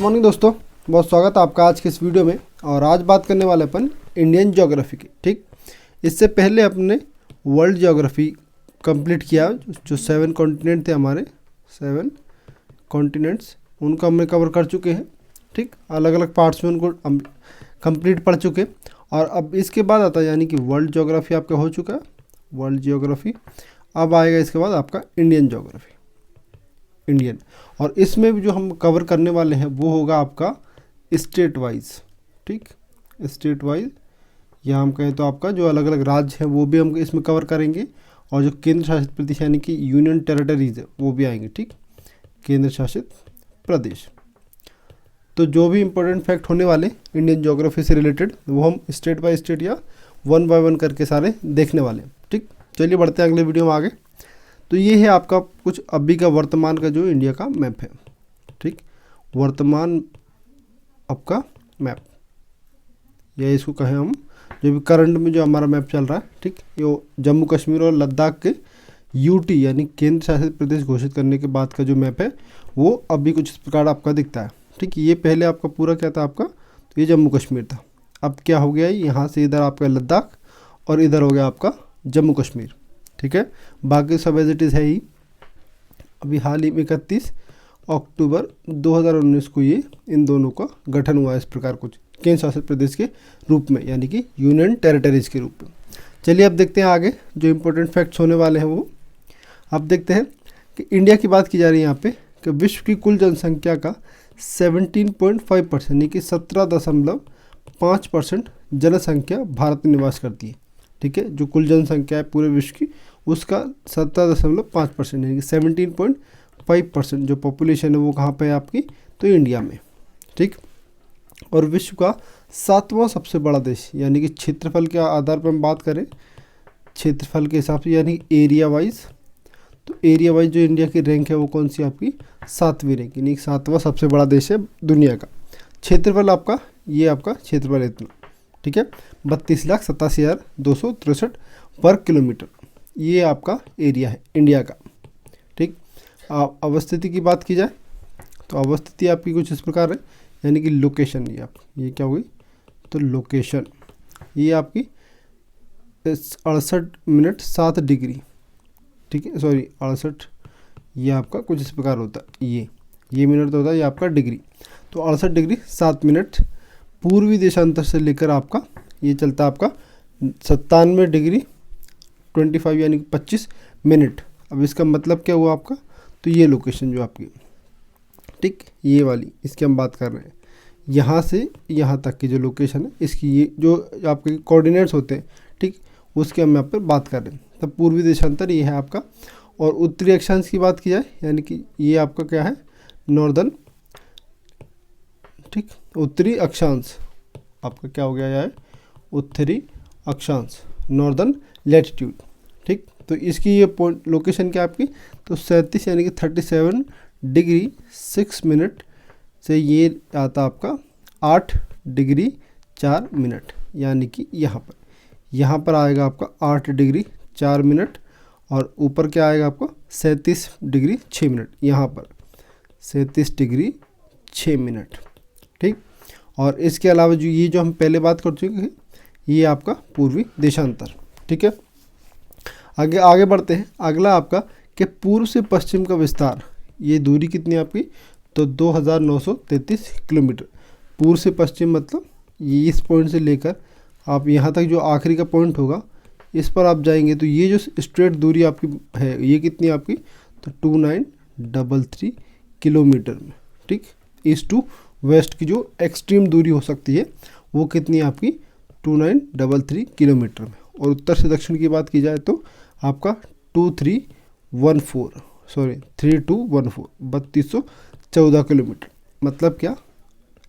Morning दोस्तों, बहुत स्वागत है आपका आज के इस वीडियो में। और आज बात करने वाले अपन इंडियन ज्योग्राफी की। ठीक, इससे पहले अपने वर्ल्ड ज्योग्राफी कंप्लीट किया, जो 7 कॉन्टिनेंट थे हमारे, 7 कॉन्टिनेंट्स, उनको हमने कवर कर चुके हैं। ठीक, अलग अलग पार्ट्स में उनको हम कंप्लीट पढ़ चुके। और अब इसके बाद आता है यानी कि वर्ल्ड ज्योग्राफी आपका हो चुका है, वर्ल्ड ज्योग्राफी। अब आएगा इसके बाद आपका इंडियन ज्योग्राफी, इंडियन। और इसमें भी जो हम कवर करने वाले हैं वो होगा आपका स्टेट वाइज। ठीक, स्टेट वाइज, या हम कहें तो आपका जो अलग अलग राज्य है वो भी हम इसमें कवर करेंगे। और जो केंद्र शासित प्रदेश यानी कि यूनियन टेरिटरीज है वो भी आएंगे। ठीक, केंद्र शासित प्रदेश। तो जो भी इम्पोर्टेंट फैक्ट होने वाले इंडियन ज्योग्राफी से रिलेटेड वो हम स्टेट बाय स्टेट या 1 बाय 1 करके सारे देखने वाले हैं। ठीक, चलिए बढ़ते हैं अगले वीडियो में आगे। तो ये है आपका कुछ अभी का वर्तमान का जो इंडिया का मैप है। ठीक, वर्तमान आपका मैप, या इसको कहें हम जो भी करंट में जो हमारा मैप चल रहा है। ठीक, ये जम्मू कश्मीर और लद्दाख के यूटी यानी केंद्र शासित प्रदेश घोषित करने के बाद का जो मैप है वो अभी कुछ इस प्रकार आपका दिखता है। ठीक, ये पहले आपका पूरा क्या था आपका, तो ये जम्मू कश्मीर था। अब क्या हो गया, यहाँ से इधर आपका लद्दाख और इधर हो गया आपका जम्मू कश्मीर। ठीक है, बाकी सब एज इट इज़ है ही। अभी हाल ही में 31 अक्टूबर 2019 को ये इन दोनों का गठन हुआ है इस प्रकार कुछ केंद्र शासित प्रदेश के रूप में, यानी कि यूनियन टेरिटरीज के रूप में। चलिए अब देखते हैं आगे जो इम्पोर्टेंट फैक्ट्स होने वाले हैं वो। अब देखते हैं कि इंडिया की बात की जा रही है यहाँ पे कि विश्व की कुल जनसंख्या का 17.5% यानी कि 17.5% जनसंख्या भारत में निवास करती है। ठीक है, जो कुल जनसंख्या है पूरे विश्व की उसका 17.5% यानी कि 17.5% जो पॉपुलेशन है वो कहाँ पे है आपकी, तो इंडिया में। ठीक, और विश्व का 7वां सबसे बड़ा देश, यानी कि क्षेत्रफल के आधार पर हम बात करें, क्षेत्रफल के हिसाब से यानी एरिया वाइज, तो एरिया वाइज जो इंडिया की रैंक है वो कौन सी आपकी, 7वीं रैंक, यानी 7वां सबसे बड़ा देश है दुनिया का। क्षेत्रफल आपका, ये आपका क्षेत्रफल इतना, ठीक है, 32,87,263 वर्ग किलोमीटर, ये आपका एरिया है इंडिया का। ठीक, अवस्थिति की बात की जाए तो अवस्थिति आपकी कुछ इस प्रकार है, यानी कि लोकेशन, ये क्या होगी, तो लोकेशन ये आपकी 68 मिनट 7 डिग्री। ठीक है, सॉरी 68, ये आपका कुछ इस प्रकार होता है, ये मिनट तो होता है, ये आपका डिग्री, तो 68 डिग्री 7 मिनट पूर्वी देशांतर से लेकर आपका ये चलता है आपका 97 डिग्री 25 यानी कि 25 मिनट। अब इसका मतलब क्या हुआ आपका, तो ये लोकेशन जो आपकी, ठीक, ये वाली इसकी हम बात कर रहे हैं, यहाँ से यहाँ तक की जो लोकेशन है इसकी, ये जो आपके कोऑर्डिनेट्स होते हैं, ठीक, उसके हम यहाँ पर बात कर रहे हैं। तब पूर्वी देशांतर ये है आपका। और उत्तरी अक्षांश की बात की जाए यानी कि ये आपका क्या है, नॉर्दर्न, ठीक, उत्तरी अक्षांश आपका क्या हो गया है, उत्तरी अक्षांश, नॉर्दर्न लैटिट्यूड। ठीक, तो इसकी ये पॉइंट लोकेशन क्या आपकी, तो 37 यानी कि 37 डिग्री 6 मिनट से ये आता आपका 8 डिग्री 4 मिनट, यानी कि यहाँ पर आएगा आपका 8 डिग्री 4 मिनट। और ऊपर क्या आएगा आपका 37 डिग्री 6 मिनट, यहाँ पर 37 डिग्री 6 मिनट। ठीक, और इसके अलावा जो ये जो हम पहले बात कर चुके हैं ये आपका पूर्वी देशांतर। ठीक है, आगे बढ़ते हैं। अगला आपका कि पूर्व से पश्चिम का विस्तार, ये दूरी कितनी है आपकी, तो 2933 किलोमीटर। पूर्व से पश्चिम मतलब ये इस पॉइंट से लेकर आप यहाँ तक जो आखिरी का पॉइंट होगा इस पर आप जाएंगे तो ये जो स्ट्रेट दूरी आपकी है ये कितनी है आपकी, तो 2933 किलोमीटर में। ठीक, ईस्ट टू वेस्ट की जो एक्सट्रीम दूरी हो सकती है वो कितनी है आपकी, 2933 किलोमीटर में। और उत्तर से दक्षिण की बात की जाए तो आपका 3214 3214 किलोमीटर। मतलब क्या,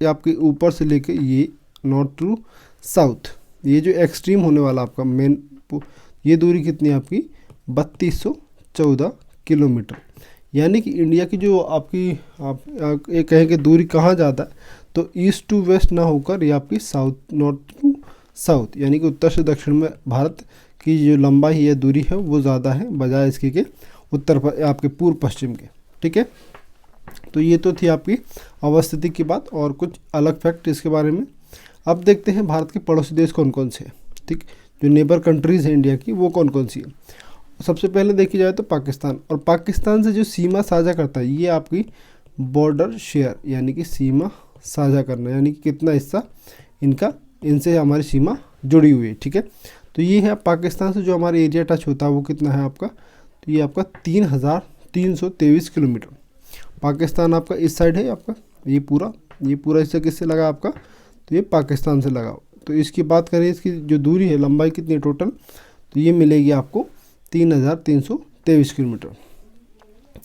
ये आपके ऊपर से लेके ये नॉर्थ टू साउथ, ये जो एक्सट्रीम होने वाला आपका मेन, ये दूरी कितनी है आपकी, 3214 किलोमीटर। यानी कि इंडिया की जो आपकी आप ये कहें कि दूरी कहाँ ज़्यादा है, तो ईस्ट टू वेस्ट ना होकर ये आपकी साउथ, नॉर्थ टू साउथ, यानी कि उत्तर से दक्षिण में भारत की जो लंबाई है, दूरी है, वो ज़्यादा है बजाय इसके के उत्तर पर आपके पूर्व पश्चिम के। ठीक है, तो ये तो थी आपकी अवस्थिति की बात और कुछ अलग फैक्ट इसके बारे में। अब देखते हैं भारत के पड़ोसी देश कौन कौन से हैं। ठीक, जो नेबर कंट्रीज़ हैं इंडिया की वो कौन कौन सी है। सबसे पहले देखी जाए तो पाकिस्तान, और पाकिस्तान से जो सीमा साझा करता है ये आपकी बॉर्डर शेयर यानी कि सीमा साझा करना, यानी कि कितना हिस्सा इनका इनसे हमारी सीमा जुड़ी हुई है। ठीक है, तो ये है पाकिस्तान से जो हमारा एरिया टच होता है वो कितना है आपका, तो ये आपका 3,323 किलोमीटर। पाकिस्तान आपका इस साइड है, आपका ये पूरा हिस्सा किससे लगा आपका, तो ये पाकिस्तान से लगा। तो इसकी बात करें, इसकी जो दूरी है, लंबाई कितनी टोटल, तो ये मिलेगी आपको 3,323 किलोमीटर।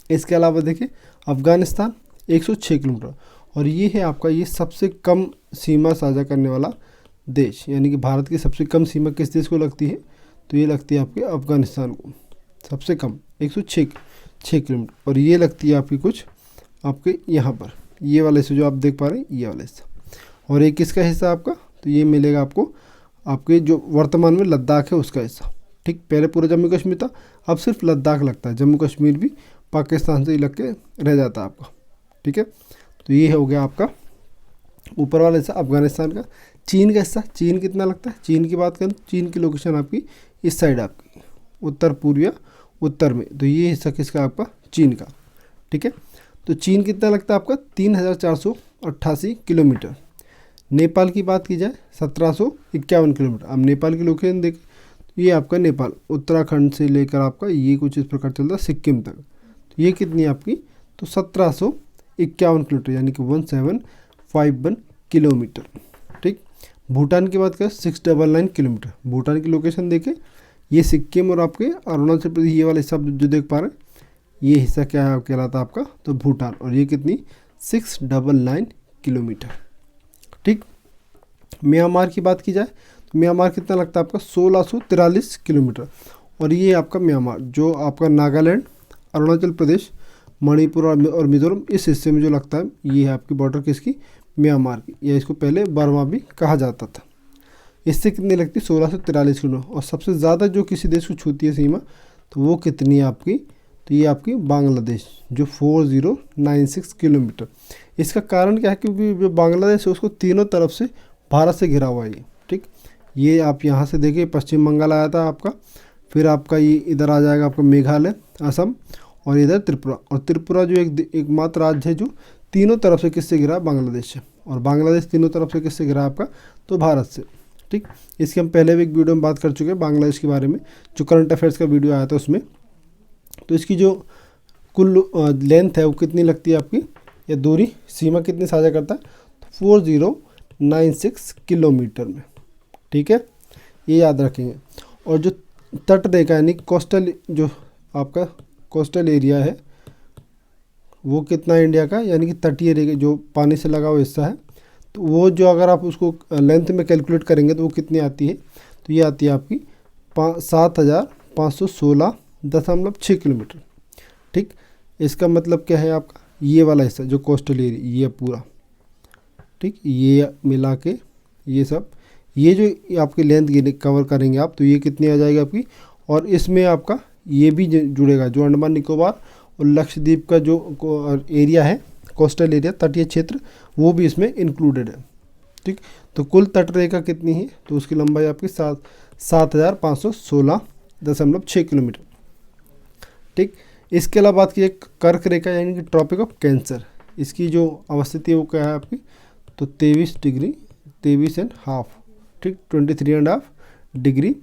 इसके अलावा देखिए अफ़गानिस्तान 106 किलोमीटर, और ये है आपका ये सबसे कम सीमा साझा करने वाला देश, यानी कि भारत की सबसे कम सीमा किस देश को लगती है, तो ये लगती है आपके अफ़गानिस्तान को, सबसे कम 106 किलोमीटर। और ये लगती है आपकी कुछ आपके यहाँ पर ये वाला हिस्सा जो आप देख पा रहे हैं, ये वाला हिस्सा। और एक किसका हिस्सा आपका, तो ये मिलेगा आपको आपके जो वर्तमान में लद्दाख है उसका हिस्सा। ठीक, पहले पूरा जम्मू कश्मीर था, अब सिर्फ लद्दाख लगता है, जम्मू कश्मीर भी पाकिस्तान से ही लग के रह जाता है आपका। ठीक है, तो ये हो गया आपका ऊपर वाला हिस्सा अफ़गानिस्तान का। चीन का हिस्सा, चीन कितना लगता है, चीन की बात करें, चीन की लोकेशन आपकी इस साइड आपकी उत्तर पूर्व या उत्तर में, तो ये हिस्सा किसका आपका, चीन का। ठीक है, तो चीन कितना लगता है आपका 3,488 किलोमीटर। नेपाल की बात की जाए 1,751 किलोमीटर। अब नेपाल की लोकेशन देख, ये आपका नेपाल उत्तराखंड से लेकर आपका ये कुछ इस प्रकार चलता है सिक्किम तक, तो ये कितनी आपकी, तो 1,751 किलोमीटर, यानी कि 1,751 किलोमीटर। ठीक, भूटान की बात करें 699 किलोमीटर। भूटान की लोकेशन देखें, ये सिक्किम और आपके अरुणाचल प्रदेश ये वाला हिस्सा जो देख पा रहे हैं, ये हिस्सा क्या है कहलाता है आपका, तो भूटान, और ये कितनी 699 किलोमीटर। ठीक, म्यांमार की बात की जाए तो म्यांमार कितना लगता है आपका 1,643 किलोमीटर, और ये आपका म्यांमार जो आपका नागालैंड, अरुणाचल प्रदेश, मणिपुर और मिजोरम इस हिस्से में जो लगता है, ये है आपकी बॉर्डर किसकी, म्यांमार की, या इसको पहले बर्मा भी कहा जाता था। इससे कितनी लगती है 1,643 किलोमीटर। और सबसे ज़्यादा जो किसी देश को छूती है सीमा, तो वो कितनी है आपकी, तो ये आपकी बांग्लादेश जो 4,096 किलोमीटर। इसका कारण क्या है, क्योंकि जो बांग्लादेश है उसको तीनों तरफ से भारत से घिरा हुआ है ये। ठीक, ये आप यहाँ से देखिए पश्चिम बंगाल आया था आपका, फिर आपका ये इधर आ जाएगा आपका मेघालय, असम, और इधर त्रिपुरा। और त्रिपुरा जो एकमात्र राज्य है जो तीनों तरफ से किससे घिरा, बांग्लादेश से। और बांग्लादेश तीनों तरफ से किससे घिरा आपका, तो भारत से। ठीक, इसकी हम पहले भी एक वीडियो में बात कर चुके हैं बांग्लादेश के बारे में, जो करंट अफेयर्स का वीडियो आया था उसमें। तो इसकी जो कुल लेंथ है वो कितनी लगती है आपकी, या दूरी सीमा कितनी साझा करता है, तो 4,096 किलोमीटर में। ठीक है, ये याद रखेंगे। और जो तट रेखा यानी कोस्टल जो आपका कोस्टल एरिया है वो कितना है इंडिया का, यानी कि तटीय रेखा जो पानी से लगा हुआ हिस्सा है, तो वो जो अगर आप उसको लेंथ में कैलकुलेट करेंगे तो वो कितनी आती है, तो ये आती है आपकी 7,516.6 किलोमीटर। ठीक, इसका मतलब क्या है आपका, ये वाला हिस्सा जो कोस्टल एरिया ये पूरा, ठीक, ये मिला के ये सब, ये जो आपकी लेंथ कवर करेंगे आप, तो ये कितनी आ जाएगी आपकी। और इसमें आपका ये भी जुड़ेगा जो अंडमान निकोबार और लक्षद्वीप का जो एरिया है, कोस्टल एरिया, तटीय क्षेत्र, वो भी इसमें इंक्लूडेड है। ठीक, तो कुल तट रेखा कितनी है, तो उसकी लंबाई आपकी 7,516.6 किलोमीटर। ठीक, इसके अलावा बात की कर्क रेखा यानी कि ट्रॉपिक ऑफ कैंसर, इसकी जो अवस्थिति है वो क्या है आपकी, तो 23.5, ठीक, 23.5 डिग्री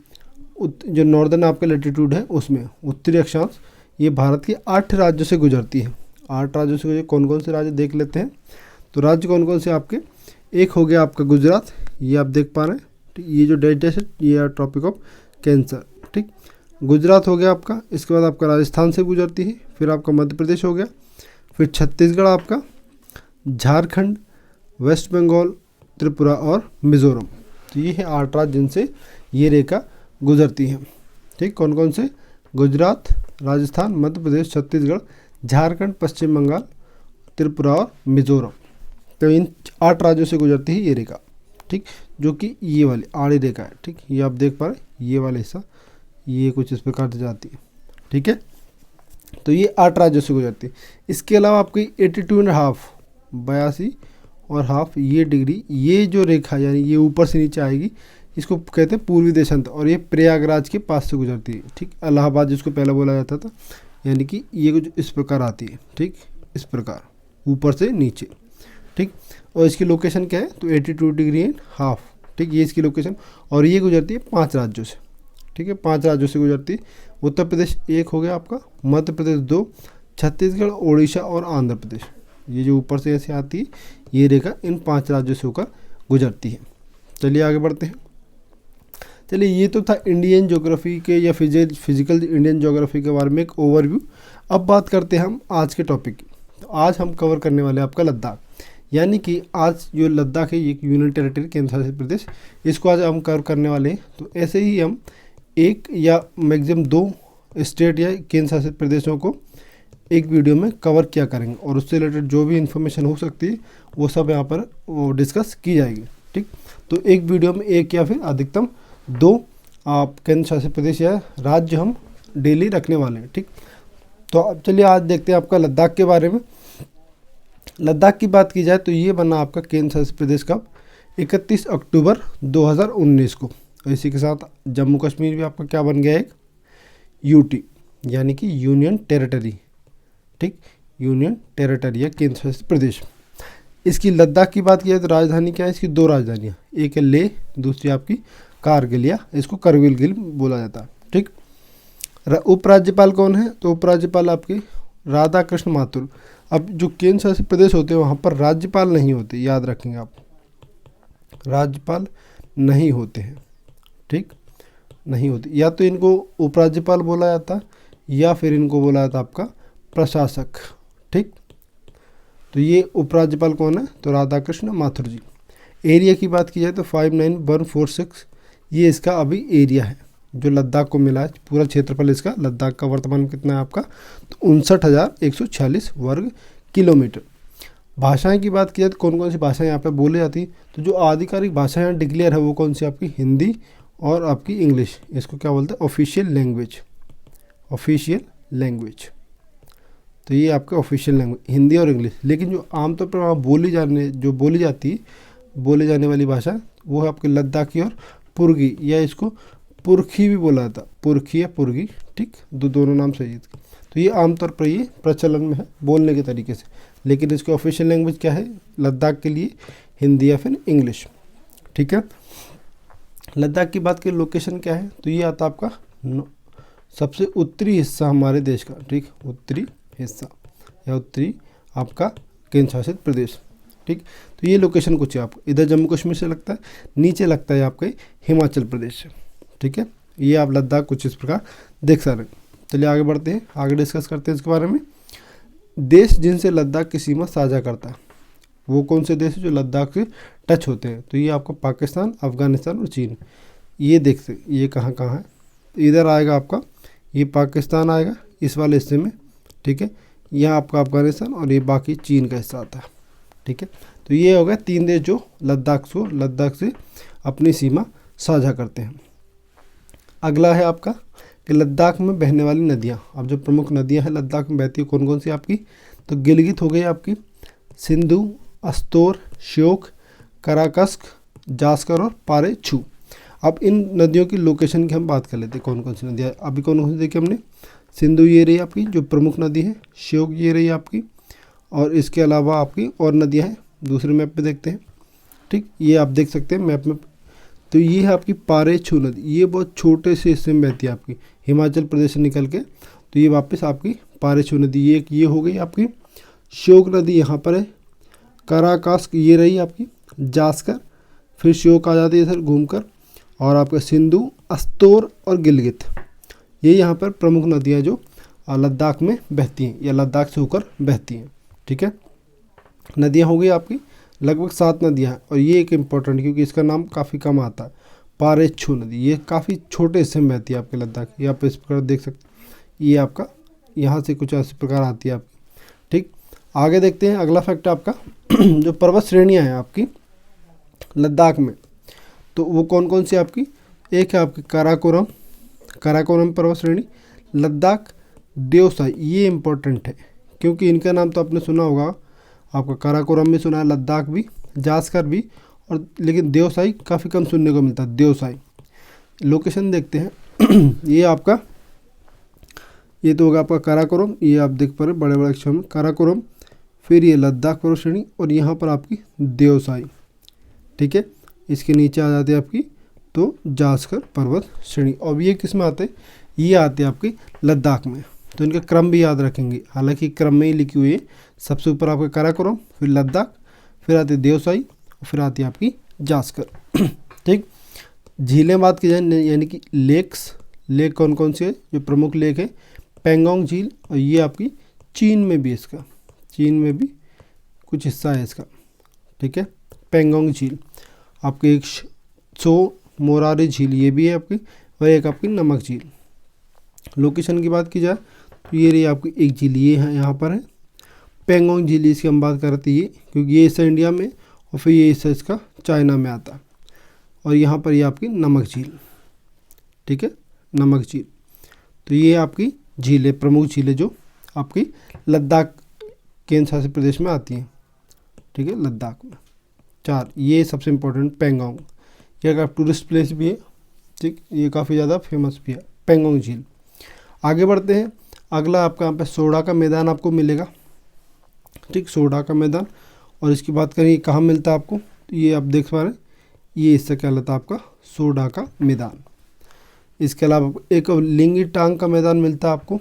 जो नॉर्दर्न आपका लेटीट्यूड है उसमें उत्तरी अक्षांश, ये भारत के 8 राज्यों से गुजरती है। 8 राज्यों से कौन कौन से राज्य देख लेते हैं, तो राज्य कौन कौन से आपके, एक हो गया आपका गुजरात, ये आप देख पा रहे हैं। ठीक, ये जो डेल्टा है ये है ट्रॉपिक ऑफ कैंसर। ठीक, गुजरात हो गया आपका। इसके बाद आपका राजस्थान से गुजरती है, फिर आपका मध्य प्रदेश हो गया, फिर छत्तीसगढ़ आपका, झारखंड, वेस्ट बंगाल, त्रिपुरा और मिज़ोरम। तो ये है 8 राज्य जिनसे ये रेखा गुजरती है। ठीक, कौन कौन से, गुजरात, राजस्थान, मध्य प्रदेश, छत्तीसगढ़, झारखंड, पश्चिम बंगाल, त्रिपुरा और मिज़ोरम। तो इन 8 राज्यों से गुजरती है ये रेखा। ठीक, जो कि ये वाली आड़ी रेखा है। ठीक, ये आप देख पा रहे हैं, ये वाला हिस्सा ये कुछ इस प्रकार से जाती है। ठीक है, तो ये 8 राज्यों से गुजरती है। इसके अलावा आपकी 82.5 82.5 ये डिग्री, ये जो रेखा यानी ये ऊपर से नीचे आएगी, इसको कहते हैं पूर्वी देशांतर, और ये प्रयागराज के पास से गुजरती है। ठीक, इलाहाबाद जिसको पहले बोला जाता था, यानी कि ये कुछ इस प्रकार आती है। ठीक, इस प्रकार ऊपर से नीचे। ठीक, और इसकी लोकेशन क्या है, तो 82.5। ठीक, ये इसकी लोकेशन, और ये गुजरती है 5 राज्यों से। ठीक है, 5 राज्यों से गुजरती है। उत्तर प्रदेश एक हो गया आपका, मध्य प्रदेश 2, छत्तीसगढ़, उड़ीसा और आंध्र प्रदेश। ये जो ऊपर से ऐसे आती है ये रेखा इन 5 राज्यों से होकर गुजरती है। चलिए आगे बढ़ते हैं। चलिए, ये तो था इंडियन ज्योग्राफी के या फिजिकल इंडियन ज्योग्राफी के बारे में एक ओवरव्यू। अब बात करते हैं हम आज के टॉपिक की। तो आज हम कवर करने वाले हैं आपका लद्दाख, यानी कि आज जो लद्दाख है ये एक यूनियन टेरिटरी, केंद्र शासित प्रदेश, इसको आज हम कवर करने वाले हैं। तो ऐसे ही हम एक या मैक्सिमम 2 स्टेट या केंद्र शासित प्रदेशों को एक वीडियो में कवर किया करेंगे, और उससे रिलेटेड जो भी इन्फॉर्मेशन हो सकती है वो सब यहाँ पर डिस्कस की जाएगी। ठीक, तो एक वीडियो में एक या फिर अधिकतम 2 आप केंद्र शासित प्रदेश या राज्य हम डेली रखने वाले हैं। ठीक, तो अब चलिए आज देखते हैं आपका लद्दाख के बारे में। लद्दाख की बात की जाए तो ये बना आपका केंद्र शासित प्रदेश कब, 31 अक्टूबर 2019 को। इसी के साथ जम्मू कश्मीर भी आपका क्या बन गया, एक यूटी यानी कि यूनियन टेरिटरी। ठीक, यूनियन टेरिटरी या केंद्र शासित प्रदेश। इसकी लद्दाख की बात की जाए तो राजधानी क्या है, इसकी 2 राजधानियाँ, एक है लेह, दूसरी आपकी कारगिल या इसको करगिल गिल बोला जाता है। ठीक, उपराज्यपाल कौन है, तो उपराज्यपाल आपकी राधा कृष्ण माथुर। अब जो केंद्र शासित प्रदेश होते हैं वहाँ पर राज्यपाल नहीं होते, याद रखेंगे आप, राज्यपाल नहीं होते हैं। ठीक, नहीं होते, या तो इनको उपराज्यपाल बोला जाता या फिर इनको बोला जाता आपका प्रशासक। ठीक, तो ये उपराज्यपाल कौन है, तो राधा कृष्ण माथुर जी। एरिया की बात की जाए तो 59146 ये इसका अभी एरिया है जो लद्दाख को मिला है। पूरा क्षेत्रफल इसका लद्दाख का वर्तमान में कितना है आपका, तो 59,146 वर्ग किलोमीटर। भाषाएं की बात की जाए तो कौन कौन सी भाषाएं यहाँ पे बोली जाती है, तो जो आधिकारिक भाषाएं यहाँ डिक्लेयर है वो कौन सी आपकी हिंदी और आपकी इंग्लिश, इसको क्या बोलते हैं ऑफिशियल लैंग्वेज, ऑफिशियल लैंग्वेज। तो ये आपका ऑफिशियल लैंग्वेज हिंदी और इंग्लिश। लेकिन जो आमतौर पर वहाँ बोली जाने वाली भाषा वो है आपकी लद्दाखी और पुर्गी, या इसको पुरखी भी बोला जाता, पुरखी या पुर्गी। ठीक, दोनों नाम सही है। तो ये आमतौर पर ये प्रचलन में है बोलने के तरीके से, लेकिन इसकी ऑफिशियल लैंग्वेज क्या है लद्दाख के लिए, हिंदी या फिर इंग्लिश। ठीक है, लद्दाख की बात की लोकेशन क्या है, तो ये आता आपका सबसे उत्तरी हिस्सा हमारे देश का। ठीक, उत्तरी हिस्सा या उत्तरी आपका केंद्र शासित प्रदेश। ठीक, तो ये लोकेशन कुछ है आपको, इधर जम्मू कश्मीर से लगता है, नीचे लगता है आपके हिमाचल प्रदेश से। ठीक है, ये आप लद्दाख कुछ इस प्रकार देख सकते हैं। चलिए आगे बढ़ते हैं, आगे डिस्कस करते हैं इसके बारे में। देश जिनसे लद्दाख की सीमा साझा करता है वो कौन से देश है जो लद्दाख से टच होते हैं, तो ये आपका पाकिस्तान, अफगानिस्तान और चीन। ये देखते ये कहाँ कहाँ है, इधर आएगा आपका ये पाकिस्तान आएगा इस वाले हिस्से में। ठीक है, यहाँ आपका अफगानिस्तान और ये बाकी चीन का हिस्सा आता है। ठीक है, तो ये हो गया 3 देश जो लद्दाख से अपनी सीमा साझा करते हैं। अगला है आपका कि लद्दाख में बहने वाली नदियाँ। अब जो प्रमुख नदियाँ हैं लद्दाख में बहती है कौन कौन सी आपकी, तो गिलगित हो गई आपकी, सिंधु, अस्तोर, श्योक, कराकस्क, जास्कर और पारे छू। अब इन नदियों की लोकेशन की हम बात कर लेते हैं, कौन कौन सी नदियाँ अभी कौन कौन सी देखी हमने। सिंधु ये रही आपकी जो प्रमुख नदी है, श्योक ये रही आपकी, और इसके अलावा आपकी और नदियाँ हैं दूसरे मैप पे देखते हैं। ठीक, ये आप देख सकते हैं मैप में। तो ये है आपकी पारे छू नदी, ये बहुत छोटे से हिस्से में बहती है आपकी हिमाचल प्रदेश से निकल के। तो ये वापस आपकी पारे छू नदी ये हो गई आपकी। श्योक नदी यहाँ पर है, कराकास्क ये रही आपकी, जास्कर, फिर श्योक आ जाती है इधर घूमकर, और आपका सिंधु, अस्तोर और गिलगित, ये यहाँ पर प्रमुख नदियाँ जो लद्दाख में बहती हैं या लद्दाख से होकर बहती हैं। ठीक है, नदियाँ हो गई आपकी लगभग 7 नदियाँ हैं, और ये एक इम्पोर्टेंट क्योंकि इसका नाम काफ़ी कम आता है, पारे छू नदी। ये काफ़ी छोटे हिस्से में बहती है आपके लद्दाख, ये आप इस प्रकार देख सकते हैं। ये आपका यहाँ से कुछ इस प्रकार आती है आपकी। ठीक, आगे देखते हैं अगला फैक्ट आपका जो पर्वत श्रेणियाँ हैं आपकी लद्दाख में, तो वो कौन कौन सी आपकी, एक है आपकी काराकोरम पर्वत श्रेणी, लद्दाख देवसाई, ये इम्पोर्टेंट है क्योंकि इनका नाम तो आपने सुना होगा, आपका काराकोरम भी सुना है, लद्दाख भी, जास्कर भी, और लेकिन देवसाई काफ़ी कम सुनने को मिलता है। देवसाई लोकेशन देखते हैं ये आपका, ये तो होगा आपका काराकोरम, ये आप देख पा रहे बड़े बड़े अक्षर में काराकोरम, फिर ये लद्दाख पर्वत श्रेणी और यहाँ पर आपकी देवसाई, ठीक है। इसके नीचे आ जाते हैं आपकी तो जास्कर पर्वत श्रेणी, और ये किस में आते हैं, ये आते हैं आपके लद्दाख में। तो इनका क्रम भी याद रखेंगे, हालांकि क्रम में ही लिखी हुई है। सबसे ऊपर आपका काराकोरम, फिर लद्दाख, फिर आती है देवसाई, और फिर आती है आपकी जास्कर ठीक। झीलें बात की जाए यानी कि लेक्स, लेक कौन कौन से है, जो प्रमुख लेक है, पेंगोंग झील, और ये आपकी चीन में भी है, इसका चीन में भी कुछ हिस्सा है इसका, ठीक है। पेंगोंग झील आपकी, एक सो मोरारी झील ये भी है आपकी, और एक आपकी नमक झील। लोकेशन की बात की जाए तो ये रही आपकी एक झील, ये है यहाँ पर है पेंगोंग झील, इसकी हम बात कर रहे थे ये, क्योंकि ये हिस्सा इंडिया में और फिर ये हिस्सा इसका चाइना में आता है। और यहाँ पर ये आपकी नमक झील, ठीक है, नमक झील। तो ये आपकी झीलें, प्रमुख झीलें जो आपकी लद्दाख केंद्र शासित प्रदेश में आती हैं, ठीक है, लद्दाख में। 4 ये सबसे इम्पोर्टेंट पेंगोंग, ये अगर टूरिस्ट प्लेस भी है, ठीक, ये काफ़ी ज़्यादा फेमस भी है पेंगोंग झील। आगे बढ़ते हैं, अगला आपका यहाँ पे सोडा का मैदान आपको मिलेगा, ठीक, सोडा का मैदान। और इसकी बात करें कहाँ मिलता है आपको, तो ये आप देख पा रहे हैं, ये हिस्सा कहलाता है आपका सोडा का मैदान। इसके अलावा एक लिंगी टांग का मैदान मिलता है आपको,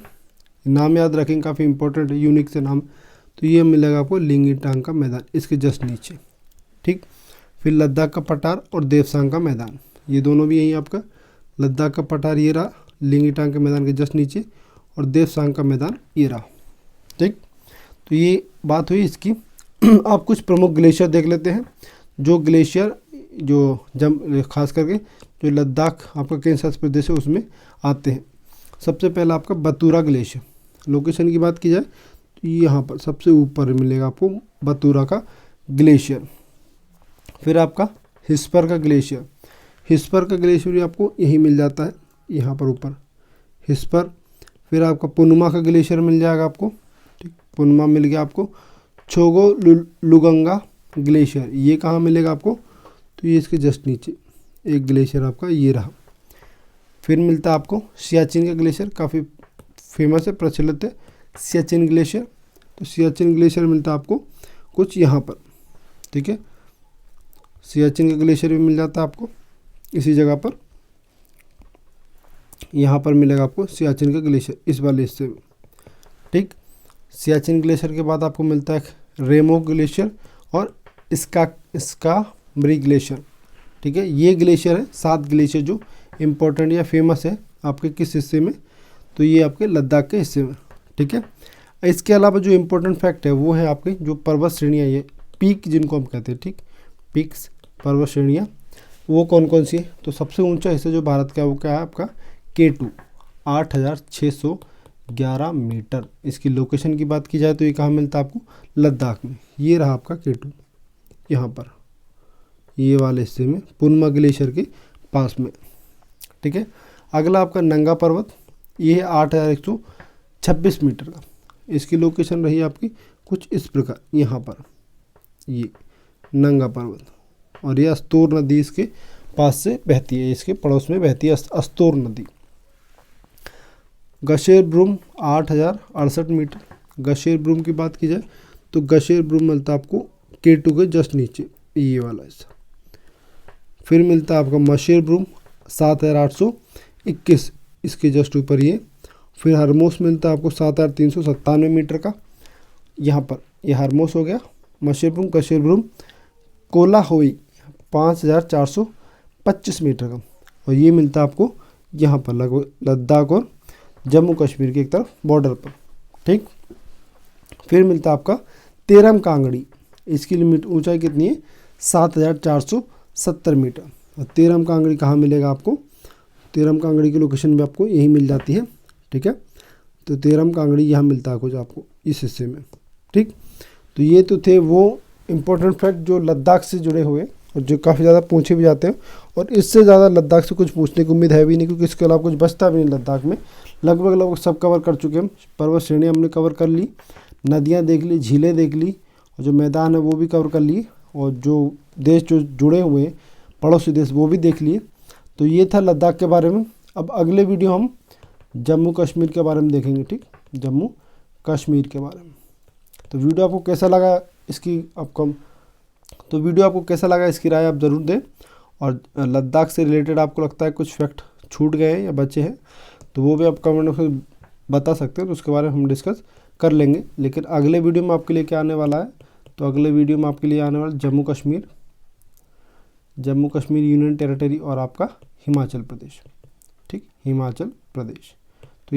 नाम याद रखेंगे, काफ़ी इंपॉर्टेंट है, यूनिक से नाम। तो ये मिलेगा आपको लिंगी टांग का मैदान, इसके जस्ट नीचे, ठीक। फिर लद्दाख का पठार और देवसांग का मैदान, ये दोनों भी यहीं आपका, लद्दाख का पठार ये रहा लिंगी टांग के मैदान के जस्ट नीचे, और देवसांग का मैदान ये रहा, ठीक। तो ये बात हुई इसकी। आप कुछ प्रमुख ग्लेशियर देख लेते हैं, जो ग्लेशियर जो खास करके जो लद्दाख आपका केंद्र शासित प्रदेश है उसमें आते हैं। सबसे पहला आपका बतूरा ग्लेशियर, लोकेशन की बात की जाए तो यहाँ पर सबसे ऊपर मिलेगा आपको बतूरा का ग्लेशियर। फिर आपका हिस्पर का ग्लेशियर, हिस्पर का ग्लेशियर भी आपको यहीं मिल जाता है, यहाँ पर ऊपर हिस्पर। फिर आपका पुनमा का ग्लेशियर मिल जाएगा आपको, ठीक, पुनमा मिल गया आपको। छोगो लुगंगा ग्लेशियर, ये कहाँ मिलेगा आपको, तो ये इसके जस्ट नीचे एक ग्लेशियर आपका ये रहा। फिर मिलता है आपको सियाचिन का ग्लेशियर, काफ़ी फेमस है, प्रचलित है सियाचिन ग्लेशियर। तो सियाचिन ग्लेशियर मिलता है आपको कुछ यहाँ पर, ठीक है, सियाचिन का ग्लेशियर भी मिल जाता है आपको इसी जगह पर, यहाँ पर मिलेगा आपको सियाचिन का ग्लेशियर इस वाले हिस्से में, ठीक। सियाचिन ग्लेशियर के बाद आपको मिलता है रेमो ग्लेशियर और स्कार्बरी ग्लेशियर, ठीक है। ये ग्लेशियर है 7 ग्लेशियर जो इम्पोर्टेंट या फेमस है आपके किस हिस्से में, तो ये आपके लद्दाख के हिस्से में, ठीक है। इसके अलावा जो इम्पोर्टेंट फैक्ट है वो है आपके जो पर्वत श्रेणियाँ, ये पीक जिनको हम कहते हैं, ठीक, पीक्स पर्वत श्रेणियाँ वो कौन कौन सी है। तो सबसे ऊंचा हिस्सा जो भारत का है वो क्या है आपका K2, 8611 मीटर। इसकी लोकेशन की बात की जाए तो ये कहाँ मिलता है आपको, लद्दाख में। ये रहा आपका K2, यहाँ पर ये वाले हिस्से में पुनमा ग्लेशियर के पास में, ठीक है। अगला आपका नंगा पर्वत, ये है 8126 मीटर का। इसकी लोकेशन रही आपकी कुछ इस प्रकार, यहाँ पर ये नंगा पर्वत, और ये अस्तोर नदी इसके पास से बहती है, इसके पड़ोस में बहती है अस्तोर नदी। गशेर ब्रूम 8068 मीटर। गशेर ब्रूम की बात की जाए तो गशेर ब्रूम मिलता है आपको K2 के जस्ट नीचे, ये वाला हिस्सा। फिर मिलता है आपका मशेर ब्रूम 7821, इसके जस्ट ऊपर ये। फिर हरमोस मिलता है आपको 7397 मीटर का, यहाँ पर ये हरमोस हो गया। मशेर ब्रूम, गशेर ब्रूम, कोलाहोई 5425 मीटर का, और ये मिलता है आपको यहाँ पर लगभग लद्दाख और जम्मू कश्मीर की एक तरफ बॉर्डर पर, ठीक। फिर मिलता है आपका तेरम कांगड़ी, इसकी लिमिट ऊंचाई कितनी है 7470 मीटर। और तेरम कांगड़ी कहाँ मिलेगा आपको, तेरम कांगड़ी की लोकेशन भी आपको यहीं मिल जाती है, ठीक है। तो तेरम कांगड़ी यहाँ मिलता है कुछ आपको इस हिस्से में, ठीक। तो ये तो थे वो इम्पोर्टेंट फैक्ट जो लद्दाख से जुड़े हुए। और जो काफ़ी ज़्यादा पूछे भी जाते हैं, और इससे ज़्यादा लद्दाख से कुछ पूछने की उम्मीद है भी नहीं, क्योंकि इसके अलावा कुछ बचता भी नहीं लद्दाख में। लगभग सब कवर कर चुके हम। पर्वत श्रेणी हमने कवर कर ली, नदियाँ देख ली, झीलें देख ली, और जो मैदान है वो भी कवर कर लिए, और जो देश जो जुड़े हुए हैं पड़ोसी देश वो भी देख लिए। तो ये था लद्दाख के बारे में। अब अगले वीडियो हम जम्मू कश्मीर के बारे में देखेंगे, ठीक, जम्मू कश्मीर के बारे में। तो वीडियो आपको कैसा लगा इसकी राय आप ज़रूर दें। और लद्दाख से रिलेटेड आपको लगता है कुछ फैक्ट छूट गए हैं या बचे हैं तो वो भी आप कमेंट में बता सकते हैं, तो उसके बारे में हम डिस्कस कर लेंगे। लेकिन अगले वीडियो में आपके लिए क्या आने वाला है, तो अगले वीडियो में आपके लिए आने वाला जम्मू कश्मीर यूनियन टेरिटरी और आपका हिमाचल प्रदेश, ठीक, हिमाचल प्रदेश। तो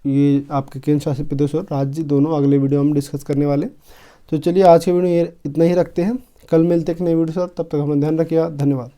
ये आपके केंद्र शासित प्रदेश और राज्य दोनों अगले वीडियो में डिस्कस करने वाले। तो चलिए आज के वीडियो इतना ही रखते हैं, कल मिलते हैं एक नई वीडियो के साथ। तब तक अपना ध्यान रखिए, धन्यवाद।